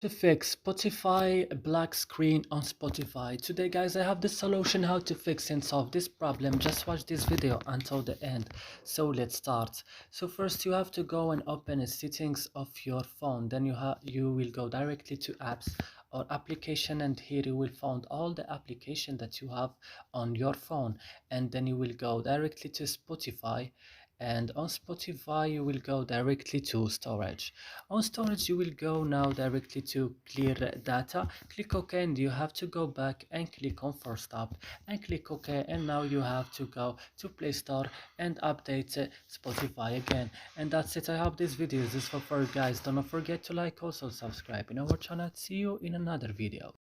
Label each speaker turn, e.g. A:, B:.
A: To fix Spotify black screen on Spotify. Today guys, I have the solution how to fix and solve this problem. Just watch this video until the end. So let's start. So first you have to go and open the settings of your phone. Then you will go directly to apps or application, and here you will find all the application that you have on your phone, and then you will go directly to Spotify, and on Spotify you will go directly to storage. On storage you will go now directly to clear data. Click OK, and you have to go back and click on force stop and click OK, and now you have to go to Play Store and update Spotify again. And that's it. I hope this video is useful for you guys. Don't forget to like, also subscribe in our channel. See you in another video.